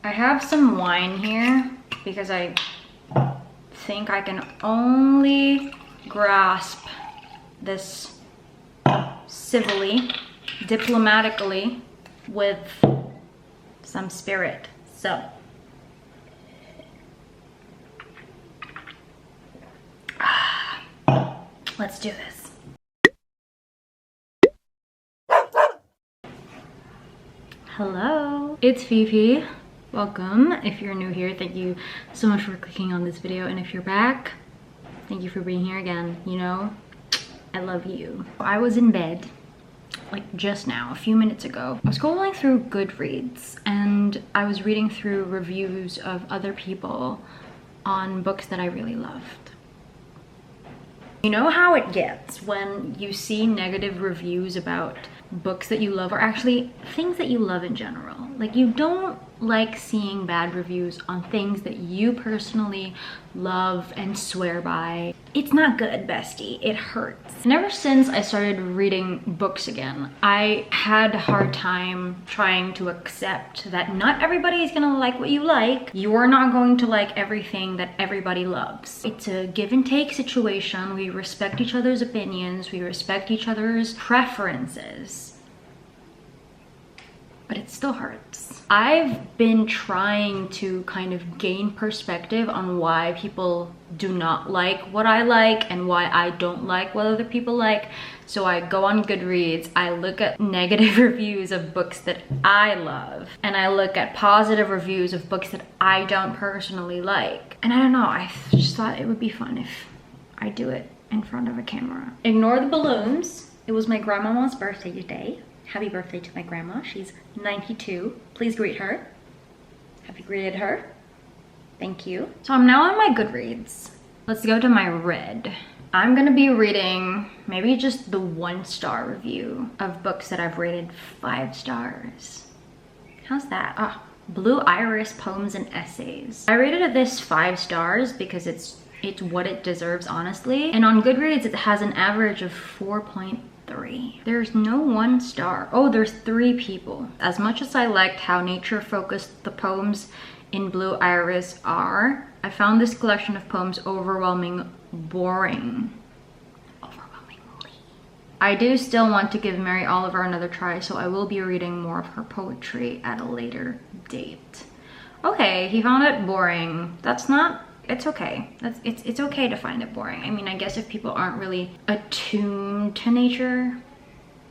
I have some wine here because I think I can only grasp this civilly, diplomatically, with some spirit. So let's do this. Hello, it's Fifi. Welcome. If you're new here, thank you so much for clicking on this video, and if you're back, thank you for being here again. You know, I love you. I was in bed like just now, a few minutes ago. I was scrolling through Goodreads and I was reading through reviews of other people on books that I really loved. You know how it gets when you see negative reviews about books that you love, or actually things that you love in general. Like, you don't like seeing bad reviews on things that you personally love and swear by. It's not good, bestie. It hurts. And ever since I started reading books again, I had a hard time trying to accept that not everybody is gonna like what you like. You're not going to like everything that everybody loves. It's a give and take situation. We respect each other's opinions. We respect each other's preferences. But it still hurts. I've been trying to kind of gain perspective on why people do not like what I like and why I don't like what other people like. So I go on Goodreads, I look at negative reviews of books that I love, and I look at positive reviews of books that I don't personally like. And I don't know, I just thought it would be fun if I do it in front of a camera. Ignore the balloons. It was my grandmama's birthday today. Happy birthday to my grandma. She's 92. Please greet her. Have you greeted her? Thank you. So I'm now on my Goodreads. Let's go to my read. I'm gonna be reading maybe just the 1-star review of books that I've rated 5 stars. How's that? Ah, Blue Iris Poems and Essays. I rated this 5 stars because it's what it deserves, honestly. And on Goodreads, it has an average of 4.3. There's no 1 star. Oh, there's 3 people. As much as I liked how nature focused the poems in Blue Iris are, I found this collection of poems overwhelmingly boring. Overwhelmingly. I do still want to give Mary Oliver another try, so I will be reading more of her poetry at a later date. Okay, he found it boring. That's not, it's okay. It's okay to find it boring. I mean, I guess if people aren't really attuned to nature,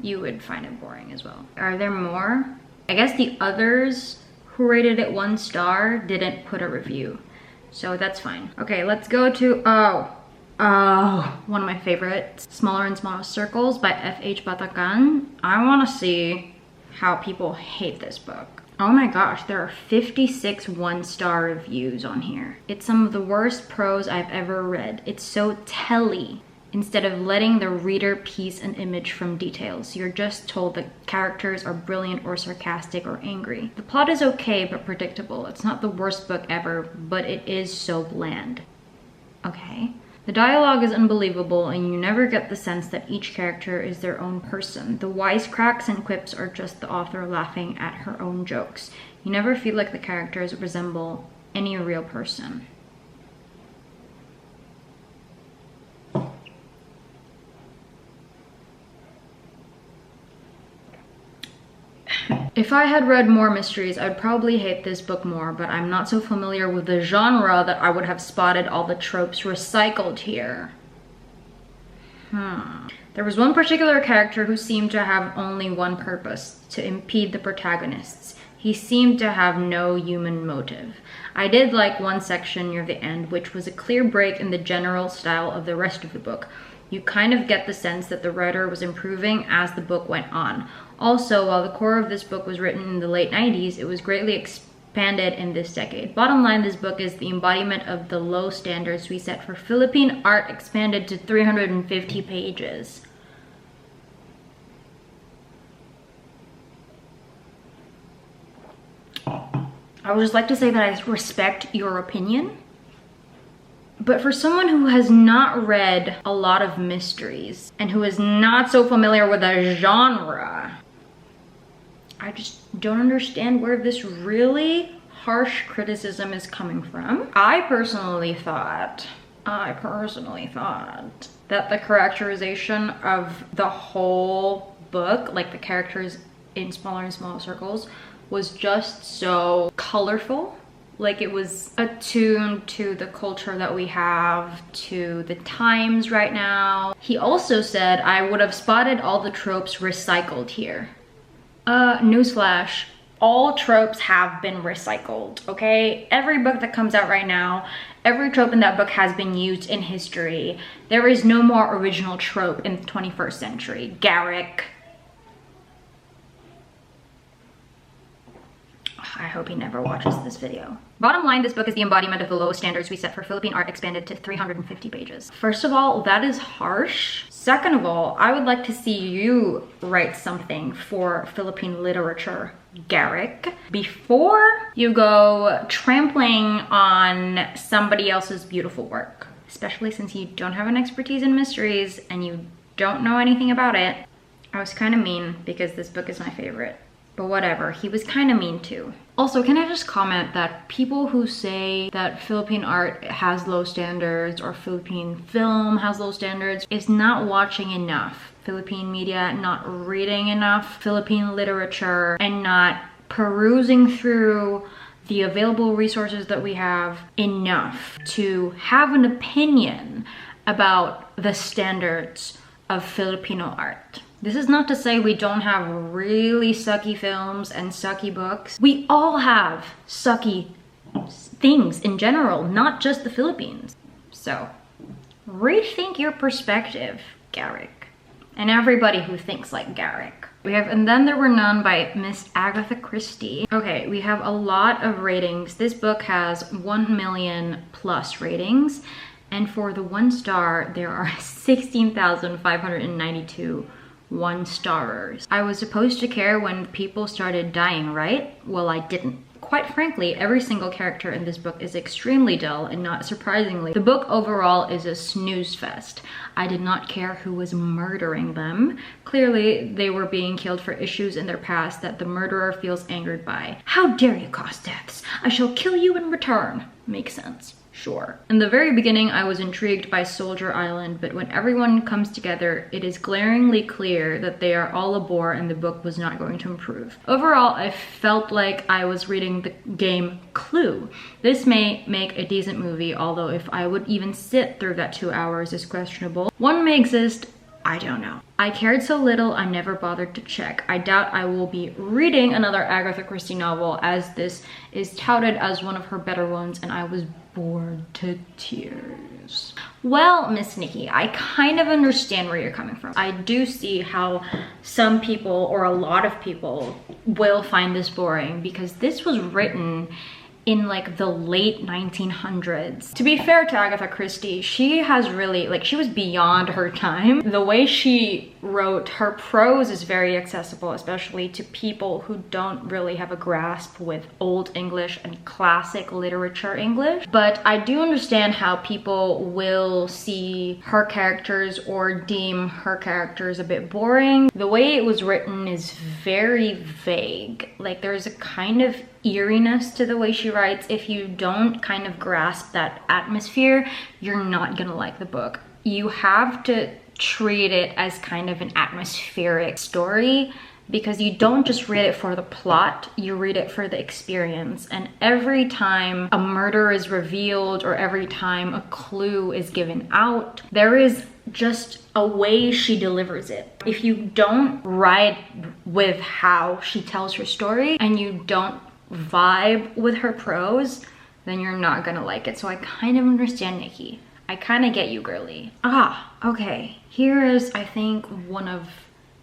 you would find it boring as well. Are there more? I guess the others who rated it 1 star didn't put a review, so that's fine. Okay, let's go to, one of my favorites, Smaller and Smaller Circles by F.H. Batacan. I want to see how people hate this book. Oh my gosh, there are 56 1-star reviews on here. It's some of the worst prose I've ever read. It's so telly. Instead of letting the reader piece an image from details, you're just told that characters are brilliant or sarcastic or angry. The plot is okay but predictable. It's not the worst book ever, but it is so bland. Okay. The dialogue is unbelievable, and you never get the sense that each character is their own person. The wisecracks and quips are just the author laughing at her own jokes. You never feel like the characters resemble any real person. If I had read more mysteries, I'd probably hate this book more, but I'm not so familiar with the genre that I would have spotted all the tropes recycled here. There was one particular character who seemed to have only one purpose: to impede the protagonists. He seemed to have no human motive. I did like one section near the end, which was a clear break in the general style of the rest of the book. You kind of get the sense that the writer was improving as the book went on. Also, while the core of this book was written in the late 90s, it was greatly expanded in this decade. Bottom line, this book is the embodiment of the low standards we set for Philippine art, expanded to 350 pages. I would just like to say that I respect your opinion. But for someone who has not read a lot of mysteries and who is not so familiar with the genre, I just don't understand where this really harsh criticism is coming from. I personally thought that the characterization of the whole book, like the characters in smaller and smaller circles, was just so colorful. Like it was attuned to the culture that we have, to the times right now. He also said, I would have spotted all the tropes recycled here. Newsflash, all tropes have been recycled, okay? Every book that comes out right now, every trope in that book has been used in history. There is no more original trope in the 21st century. Garrick. I hope he never watches this video. Bottom line, this book is the embodiment of the lowest standards we set for Philippine art expanded to 350 pages. First of all, that is harsh. Second of all, I would like to see you write something for Philippine literature, Garrick, before you go trampling on somebody else's beautiful work. Especially since you don't have an expertise in mysteries and you don't know anything about it. I was kind of mean because this book is my favorite. But whatever, he was kind of mean too. Also, can I just comment that people who say that Philippine art has low standards or Philippine film has low standards is not watching enough Philippine media, not reading enough Philippine literature, and not perusing through the available resources that we have enough to have an opinion about the standards of Filipino art. This is not to say we don't have really sucky films and sucky books. We all have sucky things in general, not just the Philippines. So, rethink your perspective, Garrick. And everybody who thinks like Garrick. We have And Then There Were None by Miss Agatha Christie. Okay, we have a lot of ratings. This book has 1 million plus ratings. And for the 1 star, there are 16,592 1-starers. I was supposed to care when people started dying, right? Well, I didn't. Quite frankly, every single character in this book is extremely dull, and not surprisingly, the book overall is a snooze fest. I did not care who was murdering them. Clearly, they were being killed for issues in their past that the murderer feels angered by. How dare you cause deaths? I shall kill you in return. Makes sense. Sure. In the very beginning, I was intrigued by Soldier Island, but when everyone comes together, it is glaringly clear that they are all a bore and the book was not going to improve. Overall, I felt like I was reading the game Clue. This may make a decent movie, although if I would even sit through that 2 hours is questionable. One may exist, I don't know. I cared so little, I never bothered to check. I doubt I will be reading another Agatha Christie novel, as this is touted as one of her better ones, and I was bored to tears. Well, Miss Nikki, I kind of understand where you're coming from. I do see how some people, or a lot of people, will find this boring because this was written in like the late 1900s. To be fair to Agatha Christie, she has really, like, she was beyond her time. The way she wrote, her prose is very accessible, especially to people who don't really have a grasp with Old English and classic literature English. But I do understand how people will see her characters or deem her characters a bit boring. The way it was written is very vague. Like, there's a kind of eeriness to the way she writes. If you don't kind of grasp that atmosphere, you're not gonna like the book. You have to treat it as kind of an atmospheric story, because you don't just read it for the plot, you read it for the experience. And every time a murder is revealed or every time a clue is given out, there is just a way she delivers it. If you don't ride with how she tells her story and you don't vibe with her prose, then you're not gonna like it. So I kind of understand Nikki. I kind of get you, girly. Okay. Here is, I think, one of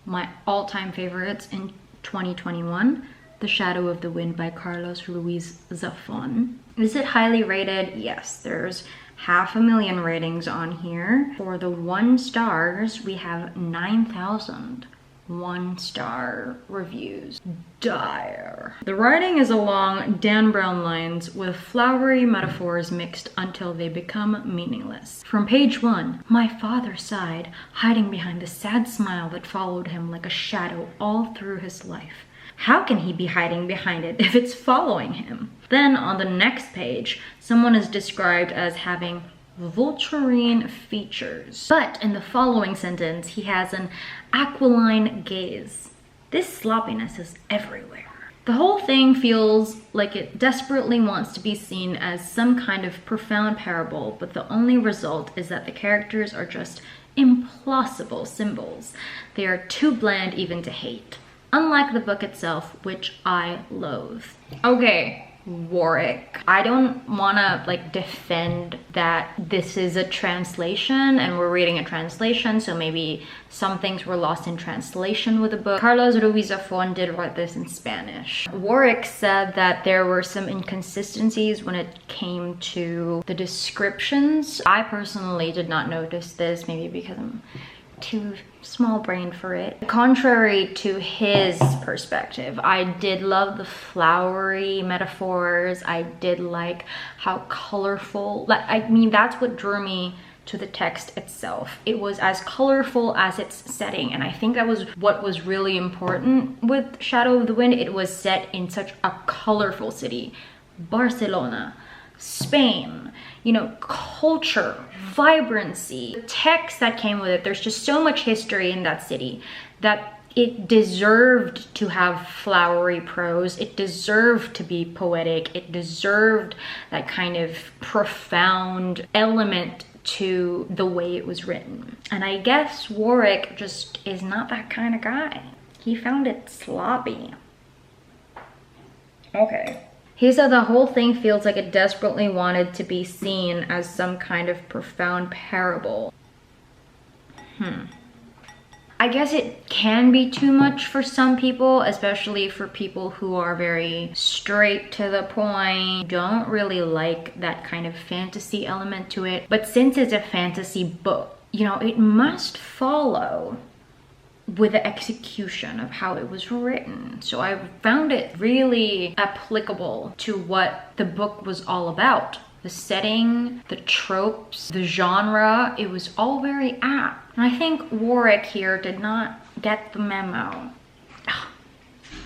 my all-time favorites in 2021, The Shadow of the Wind by Carlos Ruiz Zafón. Is it highly rated? Yes, there's 500,000 ratings on here. For the 1 stars, we have 9,000 1-star reviews. Dire. The writing is along Dan Brown lines with flowery metaphors mixed until they become meaningless. From page 1, my father sighed, hiding behind the sad smile that followed him like a shadow all through his life. How can he be hiding behind it if it's following him? Then on the next page, someone is described as having vulturine features. But in the following sentence, he has an aquiline gaze. This sloppiness is everywhere. The whole thing feels like it desperately wants to be seen as some kind of profound parable, but the only result is that the characters are just implausible symbols. They are too bland even to hate, unlike the book itself, which I loathe. Okay, Warwick. I don't wanna like defend that this is a translation and we're reading a translation, so maybe some things were lost in translation with the book. Carlos Ruiz Zafón did write this in Spanish. Warwick said that there were some inconsistencies when it came to the descriptions. I personally did not notice this, maybe because I'm too small brained for it. Contrary to his perspective, I did love the flowery metaphors. I did like how colorful, I mean, that's what drew me to the text itself. It was as colorful as its setting, and I think that was what was really important with Shadow of the Wind. It was set in such a colorful city. Barcelona, Spain, you know, culture, vibrancy, the text that came with it. There's just so much history in that city that it deserved to have flowery prose. It deserved to be poetic. It deserved that kind of profound element to the way it was written. And I guess Warwick just is not that kind of guy. He found it sloppy. Okay. He said the whole thing feels like it desperately wanted to be seen as some kind of profound parable. I guess it can be too much for some people, especially for people who are very straight to the point, don't really like that kind of fantasy element to it. But since it's a fantasy book, you know, it must follow with the execution of how it was written. So I found it really applicable to what the book was all about. The setting, the tropes, the genre, it was all very apt. And I think Warwick here did not get the memo.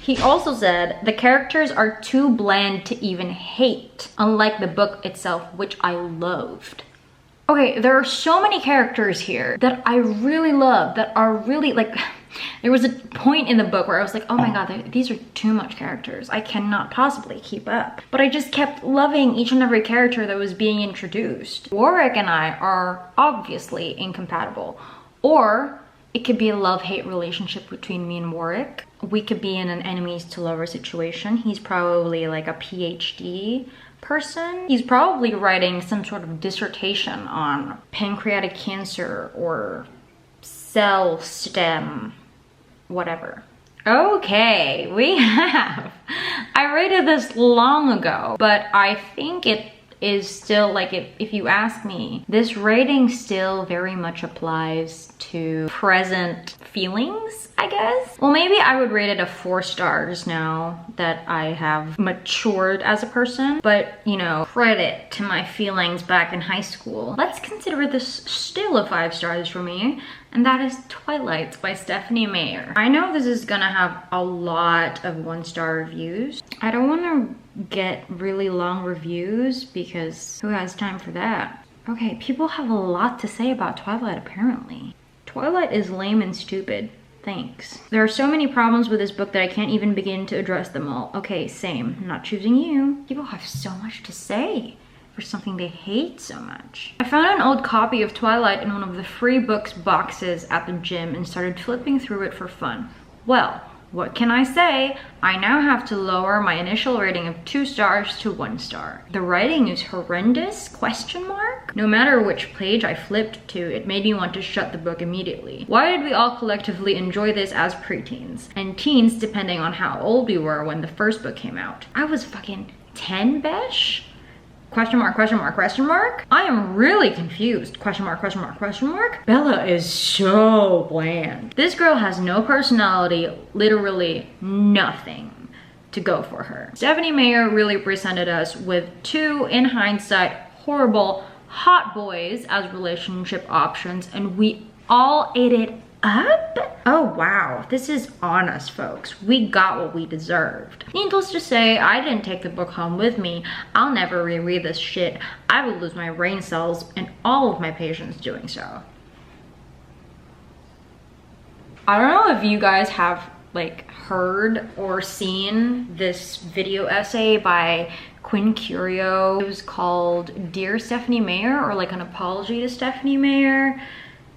He also said the characters are too bland to even hate, unlike the book itself, which I loathed. Okay, there are so many characters here that I really love, that are really like, there was a point in the book where I was like, oh my god, these are too much characters. I cannot possibly keep up. But I just kept loving each and every character that was being introduced. Warwick and I are obviously incompatible. Or it could be a love-hate relationship between me and Warwick. We could be in an enemies to lover situation. He's probably like a PhD person. He's probably writing some sort of dissertation on pancreatic cancer or cell stem, whatever. Okay, we have. I rated this long ago, but I think it is still, like, if you ask me, this rating still very much applies to present feelings, I guess. Well, maybe I would rate it a 4 stars now that I have matured as a person, but you know, credit to my feelings back in high school. Let's consider this still a 5 stars for me, and that is Twilight by Stephanie Meyer. I know this is gonna have a lot of 1-star reviews. I don't want to get really long reviews because who has time for that? Okay, people have a lot to say about Twilight apparently. Twilight is lame and stupid. Thanks. There are so many problems with this book that I can't even begin to address them all. Okay, same. I'm not choosing you. People have so much to say for something they hate so much. I found an old copy of Twilight in one of the free books boxes at the gym and started flipping through it for fun. Well, what can I say? I now have to lower my initial rating of 2 stars to 1 star. The writing is horrendous, ? No matter which page I flipped to, it made me want to shut the book immediately. Why did we all collectively enjoy this as preteens? And teens, depending on how old we were when the first book came out. I was fucking 10, besh? ? I am really confused. ? Bella is so bland. This girl has no personality, literally nothing to go for her. Stephanie Meyer really presented us with 2, in hindsight, horrible hot boys as relationship options, and we all ate it up? Oh wow, this is on us, folks. We got what we deserved. Needless to say, I didn't take the book home with me. I'll never reread this shit. I would lose my brain cells and all of my patience doing so. I don't know if you guys have like heard or seen this video essay by Quinn Curio. It was called Dear Stephanie Meyer, or like an apology to Stephanie Meyer.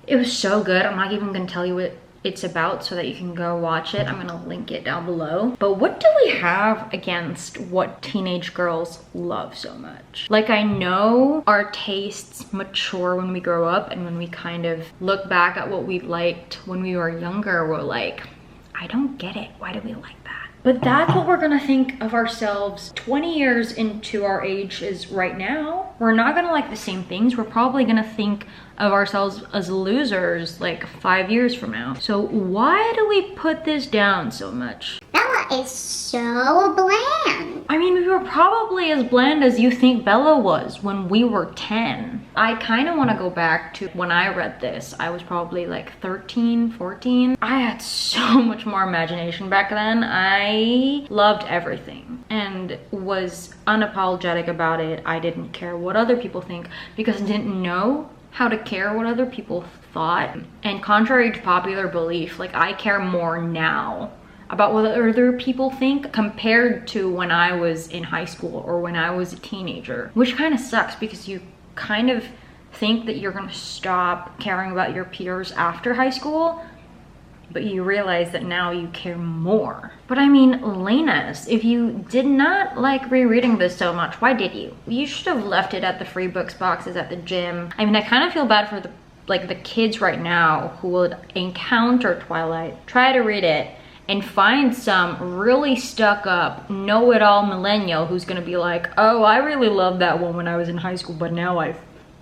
It was so good. I'm not even gonna tell you what it's about so that you can go watch it. I'm gonna link it down below. But what do we have against what teenage girls love so much? Like, I know our tastes mature when we grow up, and when we kind of look back at what we liked when we were younger, we're like, I don't get it. Why do we like that? But that's what we're gonna think of ourselves 20 years into our age is right now. We're not gonna like the same things. We're probably gonna think of ourselves as losers like 5 years from now. So why do we put this down so much? Bella is so bland. I mean, we were probably as bland as you think Bella was when we were 10. I kind of want to go back to when I read this. I was probably like 13, 14. I had so much more imagination back then. I loved everything and was unapologetic about it. I didn't care what other people think because I didn't know how to care what other people thought. And contrary to popular belief, like, I care more now about what other people think compared to when I was in high school or when I was a teenager, which kind of sucks because you kind of think that you're gonna stop caring about your peers after high school, but you realize that now you care more. But I mean, Lenas, if you did not like rereading this so much, why did you? You should have left it at the free books boxes at the gym. I mean, I kind of feel bad for the kids right now who would encounter Twilight, try to read it, and find some really stuck up, know-it-all millennial who's gonna be like, oh, I really loved that one when I was in high school, but now I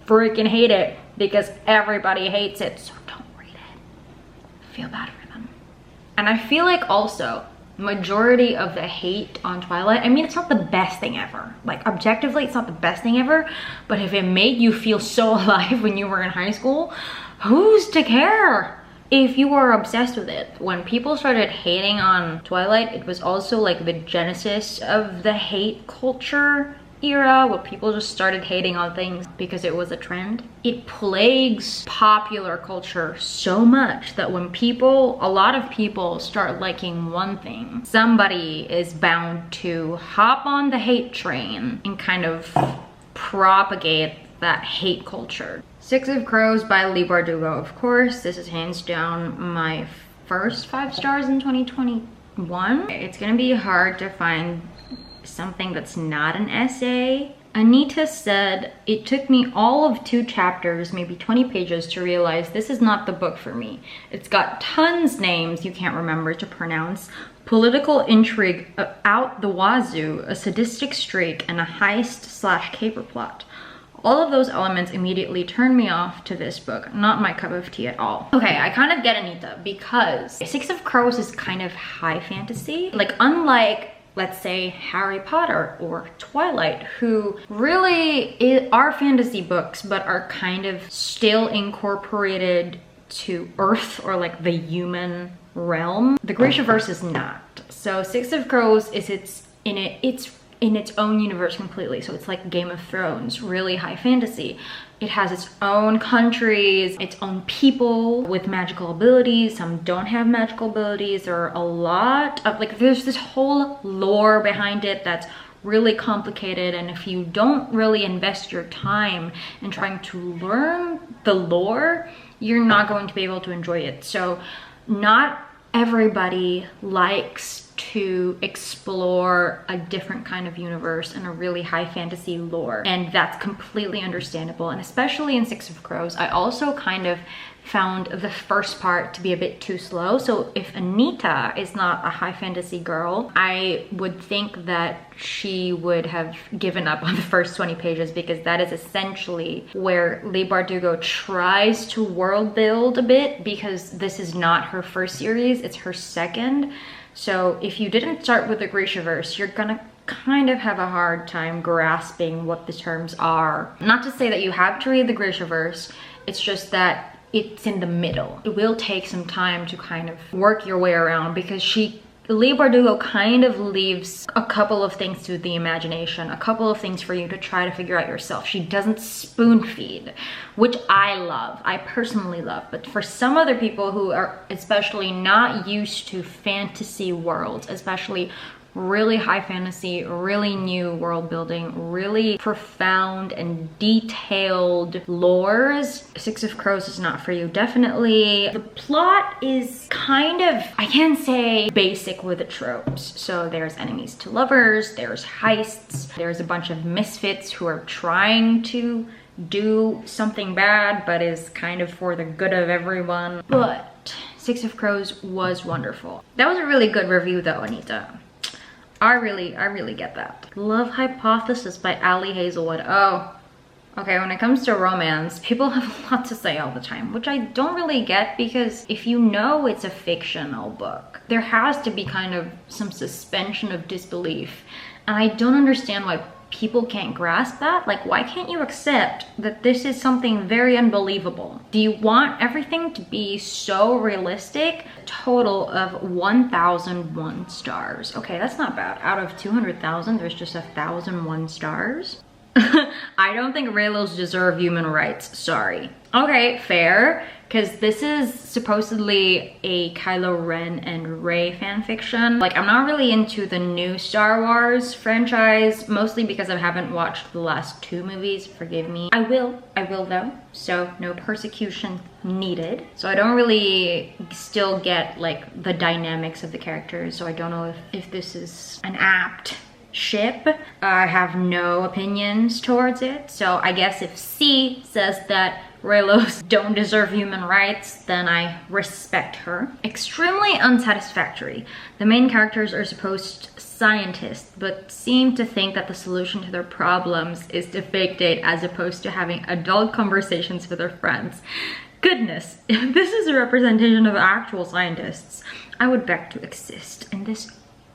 freaking hate it because everybody hates it. So don't read it. Feel bad for them. And I feel like also, majority of the hate on Twilight, I mean, it's not the best thing ever. Like, objectively, it's not the best thing ever, but if it made you feel so alive when you were in high school, who's to care? If you were obsessed with it. When people started hating on Twilight, it was also like the genesis of the hate culture era, where people just started hating on things because it was a trend. It plagues popular culture so much that when a lot of people start liking one thing, somebody is bound to hop on the hate train and kind of propagate that hate culture. Six of Crows by Leigh Bardugo, of course. This is hands down my first 5 stars in 2021. It's gonna be hard to find something that's not an essay. Anita said, it took me all of 2 chapters, maybe 20 pages, to realize this is not the book for me. It's got tons names you can't remember to pronounce, political intrigue out the wazoo, a sadistic streak, and a heist/caper plot. All of those elements immediately turned me off to this book. Not my cup of tea at all. Okay, I kind of get Anita because Six of Crows is kind of high fantasy. Like, unlike, let's say, Harry Potter or Twilight, who really are fantasy books but are kind of still incorporated to Earth or like the human realm. The Grishaverse is not. So Six of Crows is it's in its own universe completely. So it's like Game of Thrones, really high fantasy. It has its own countries, its own people with magical abilities. Some don't have magical abilities. There are a lot of, like, there's this whole lore behind it that's really complicated. And if you don't really invest your time in trying to learn the lore, you're not going to be able to enjoy it. So not everybody likes to explore a different kind of universe and a really high fantasy lore, and that's completely understandable. And especially in Six of Crows, I also kind of found the first part to be a bit too slow. So if Anita is not a high fantasy girl, I would think that she would have given up on the first 20 pages, because that is essentially where Leigh Bardugo tries to world build a bit, because this is not her first series, it's her second. So if you didn't start with the Grishaverse, you're gonna kind of have a hard time grasping what the terms are. Not to say that you have to read the Grishaverse, it's just that it's in the middle. It will take some time to kind of work your way around, because Leigh Bardugo kind of leaves a couple of things to the imagination, a couple of things for you to try to figure out yourself. She doesn't spoon feed, which I love, I personally love. But for some other people who are especially not used to fantasy worlds, especially really high fantasy, really new world building, really profound and detailed lores, Six of Crows is not for you. Definitely the plot is kind of, I can't say basic with the tropes. So there's enemies to lovers, there's heists, there's a bunch of misfits who are trying to do something bad but is kind of for the good of everyone. But Six of Crows was wonderful. That was a really good review though, Anita. I really get that. Love Hypothesis by Ali Hazelwood. Oh, okay, when it comes to romance, people have a lot to say all the time, which I don't really get, because if you know it's a fictional book, there has to be kind of some suspension of disbelief. And I don't understand why people can't grasp that. Like, why can't you accept that this is something very unbelievable? Do you want everything to be so realistic? Total of 1,001 stars. Okay, that's not bad. Out of 200,000, there's just 1,001 stars. I don't think Reylos deserve human rights, sorry. Okay, fair, because this is supposedly a Kylo Ren and Rey fanfiction. Like, I'm not really into the new Star Wars franchise, mostly because I haven't watched the last 2 movies, forgive me. I will though, so no persecution needed. So I don't really still get like the dynamics of the characters, so I don't know if this is an apt ship. I have no opinions towards it, so I guess if C says that Reylos don't deserve human rights, then I respect her. Extremely unsatisfactory. The main characters are supposed scientists, but seem to think that the solution to their problems is to fake date as opposed to having adult conversations with their friends. Goodness, if this is a representation of actual scientists, I would beg to exist in this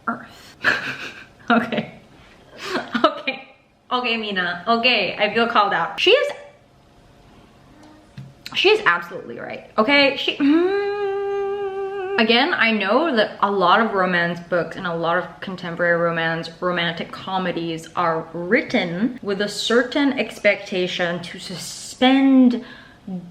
earth. Okay, Mina, okay, I feel called out. She is absolutely right, okay? Again, I know that a lot of romance books and a lot of contemporary romantic comedies are written with a certain expectation to suspend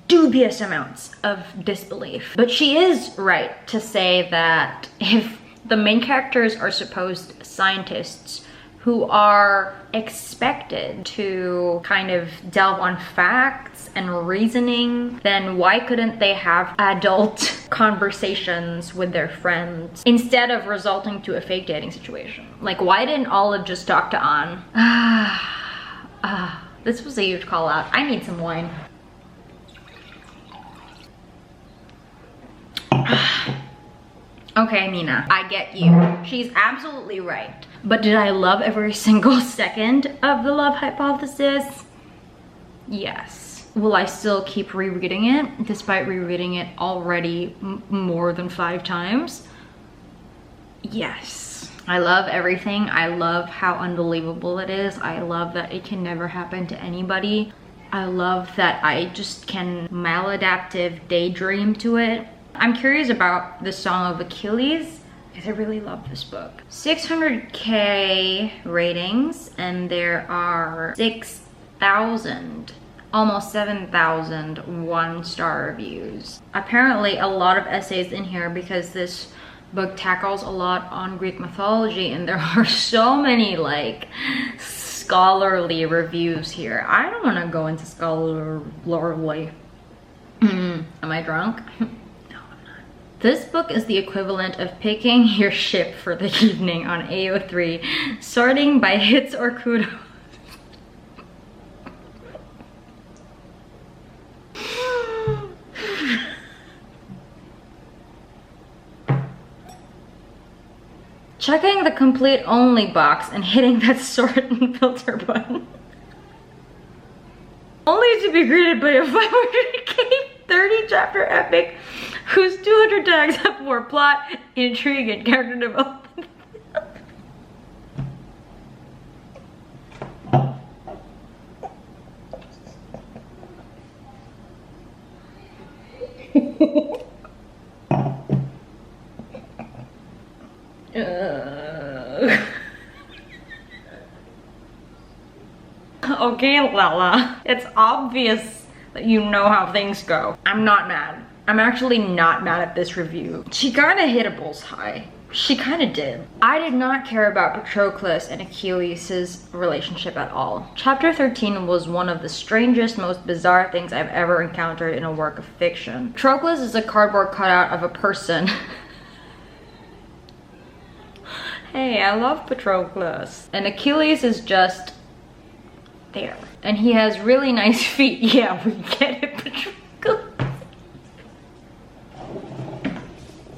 dubious amounts of disbelief. But she is right to say that if the main characters are supposed scientists who are expected to kind of delve on facts and reasoning, then why couldn't they have adult conversations with their friends instead of resulting to a fake dating situation? Like, why didn't Olive just talk to An? This was a huge call out. I need some wine. Okay, Mina, I get you. She's absolutely right. But did I love every single second of the Love Hypothesis? Yes. Will I still keep rereading it, despite rereading it already more than 5 times? Yes. I love everything. I love how unbelievable it is. I love that it can never happen to anybody. I love that I just can maladaptive daydream to it. I'm curious about the Song of Achilles, because I really love this book. 600K ratings, and there are 6,000, almost 7,000 one-star reviews. Apparently a lot of essays in here, because this book tackles a lot on Greek mythology, and there are so many like scholarly reviews here. I don't want to go into scholarly. Am I drunk? This book is the equivalent of picking your ship for the evening on AO3, sorting by hits or kudos. Checking the complete only box and hitting that sort and filter button. Only to be greeted by a 500K 30 chapter epic whose 200 tags have more plot, intrigue, and character development. Okay, Lala. It's obvious that you know how things go. I'm not mad. I'm actually not mad at this review. She kind of hit a bullseye. She kind of did. I did not care about Patroclus and Achilles' relationship at all. Chapter 13 was one of the strangest, most bizarre things I've ever encountered in a work of fiction. Patroclus is a cardboard cutout of a person. Hey, I love Patroclus. And Achilles is just there. And he has really nice feet. Yeah, we get it, Patroclus.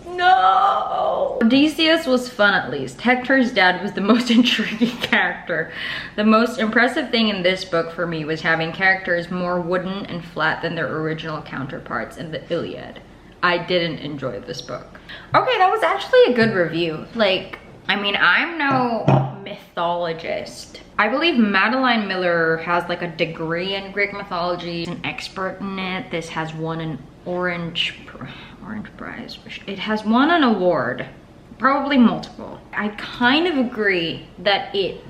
No! Odysseus was fun at least. Hector's dad was the most intriguing character. The most impressive thing in this book for me was having characters more wooden and flat than their original counterparts in the Iliad. I didn't enjoy this book. Okay, that was actually a good review. Like, I mean, I'm no mythologist. I believe Madeline Miller has like a degree in Greek mythology, an expert in it. This has won an Orange Prize. It has won an award, probably multiple. I kind of agree that it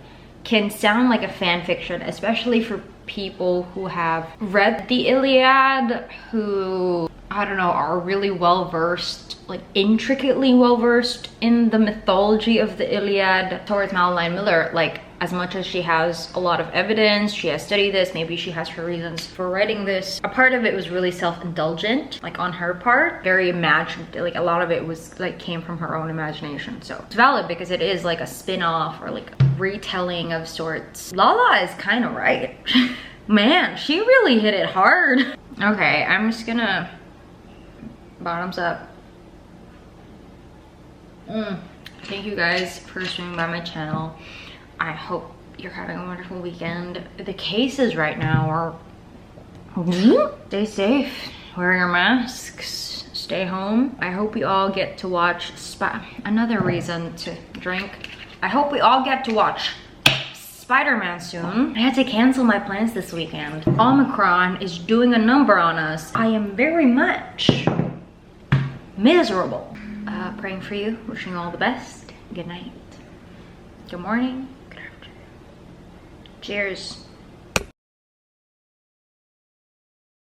can sound like a fan fiction, especially for people who have read the Iliad, who, I don't know, are really well-versed, like intricately well-versed in the mythology of the Iliad. Towards Madeline Miller, like, as much as she has a lot of evidence, she has studied this, maybe she has her reasons for writing this. A part of it was really self-indulgent, like on her part, very imagined, like a lot of it was like came from her own imagination. So it's valid because it is like a spin-off or like a retelling of sorts. Lala is kind of right. Man, she really hit it hard. Okay, I'm just gonna bottoms up. Thank you guys for swinging by my channel. I hope you're having a wonderful weekend. The cases right now are... Stay safe, wear your masks, stay home. I hope we all get to watch another reason to drink. I hope we all get to watch Spider-Man soon. I had to cancel my plans this weekend. Omicron is doing a number on us. I am very much miserable. Praying for you, wishing you all the best. Good night. Good morning. Good afternoon. Cheers.